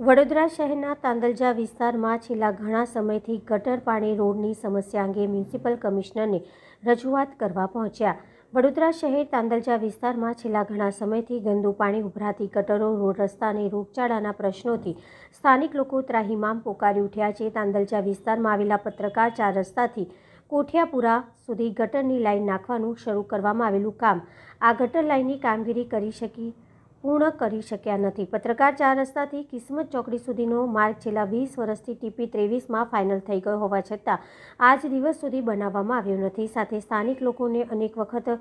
વડોદરા શહેરના તાંદલજા વિસ્તારમાં છેલ્લા ઘણા સમયથી ગટર પાણી રોડની સમસ્યા અંગે મ્યુનિસિપલ કમિશનરને રજૂઆત કરવા પહોંચ્યા. વડોદરા શહેર તાંદલજા વિસ્તારમાં છેલ્લા ઘણા સમયથી ગંદુ પાણી ઉભરાતી ગટરો, રોડ રસ્તા અને રોગચાળાના પ્રશ્નોથી સ્થાનિક લોકો ત્રાહિમામ પોકારી ઉઠ્યા છે. તાંદલજા વિસ્તારમાં આવેલા પત્રકાર 4 રસ્તાથી કોઠિયાપુરા સુધી ગટરની લાઇન નાખવાનું શરૂ કરવામાં આવેલું કામ આ ગટર લાઇનની કામગીરી પૂર્ણ કરી શક્યા નથી. પત્રકાર 4 રસ્તાથી કિસ્મત ચોકડી સુધીનો માર્ગ છેલ્લા 20 વર્ષથી ટીપી 23માં ફાઇનલ થઈ ગયો હોવા છતાં આજ દિવસ સુધી બનાવવામાં આવ્યો નથી. સાથે સ્થાનિક લોકોને અનેક વખત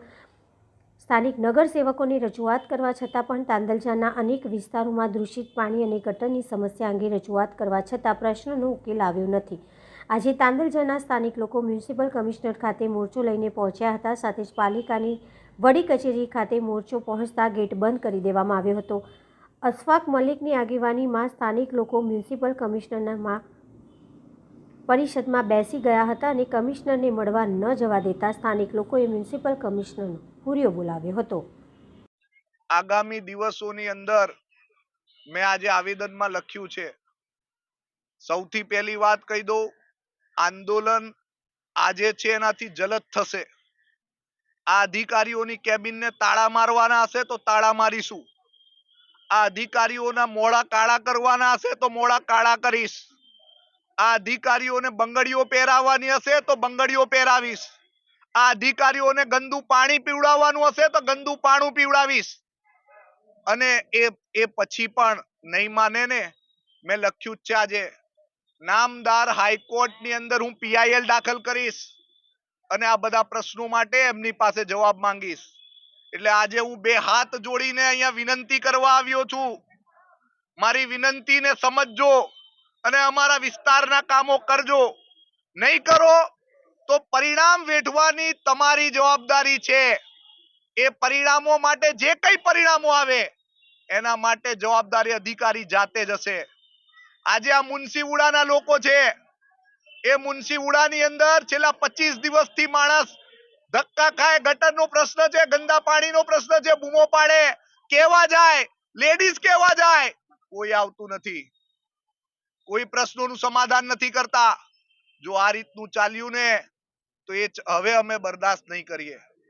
સ્થાનિક નગરસેવકોને રજૂઆત કરવા છતાં પણ તાંદલજાના અનેક વિસ્તારોમાં દૂષિત પાણી અને ગટરની સમસ્યા અંગે રજૂઆત કરવા છતાં પ્રશ્નનો ઉકેલ આવ્યો નથી. આજે તાંદલજાના સ્થાનિક લોકો મ્યુનિસિપલ કમિશનર ખાતે મોરચો લઈને પહોંચ્યા હતા. સાથે જ પાલિકાની વડી કચેરી ખાતે મોરચો પહોંચતા ગેટ બંધ કરી દેવામાં આવ્યો હતો. અશફાક મલિકની આગેવાનીમાં સ્થાનિક લોકો મ્યુનિસિપલ કમિશનરના પરિષદમાં બેસી ગયા હતા અને કમિશનરને મળવા ન જવા દેતા સ્થાનિક લોકોએ મ્યુનિસિપલ કમિશનરનો હુરિયો બોલાવ્યો હતો. આગામી દિવસોની અંદર મેં આજે આવેદનમાં લખ્યું છે. સૌથી પહેલી વાત કહી દઉં, આંદોલન આજે છે એનાથી જલદ થશે. આ અધિકારીઓની કેબિનને તાળા મારવાના હશે તો તાળા મારીશું. આ અધિકારીઓના મોડા કાળા કરવાના હશે તો મોડા કાળા કરીશ. આ અધિકારીઓને બંગડીઓ પહેરાવવાની હશે તો બંગડીઓ પહેરાવીશ. આ અધિકારીઓને ગંદુ પાણી પીવડાવવાનું હશે તો ગંદુ પાણી પીવડાવીશ. અને એ પછી પણ નહીં માને ને, મેં લખ્યું છે આજે નામદાર હાઈકોર્ટની અંદર હું PIL દાખલ કરીશ અને આ બધા પ્રશ્નો માટે એમની પાસે જવાબ માંગીશ. એટલે આજે હું 2 હાથ જોડીને અહીંયા વિનંતી કરવા આવ્યો છું. મારી વિનંતીને સમજજો અને અમારા વિસ્તારના કામો કરજો. નહીં કરો તો પરિણામ વેઠવાની તમારી જવાબદારી છે. એ પરિણામો માટે જે કંઈ પરિણામો આવે એના માટે જવાબદારી અધિકારી જાતે જ હશે. આજે આ મુનશીવુડાના લોકો છે, એ મુનશીવુડાની અંદર છેલ્લા 25 દિવસથી માણસ ધક્કા ખાય. ગટરનો પ્રશ્ન છે, ગંદા પાણીનો પ્રશ્ન છે, બૂમો પાડે, કેવા જાય, લેડીઝ કેવા જાય, કોઈ આવતું નથી. કોઈ પ્રશ્નોનું સમાધાન નથી કરતા. જો આ રીતનું ચાલ્યું ને તો એ હવે અમે બરદાસ્ત નહીં કરીએ.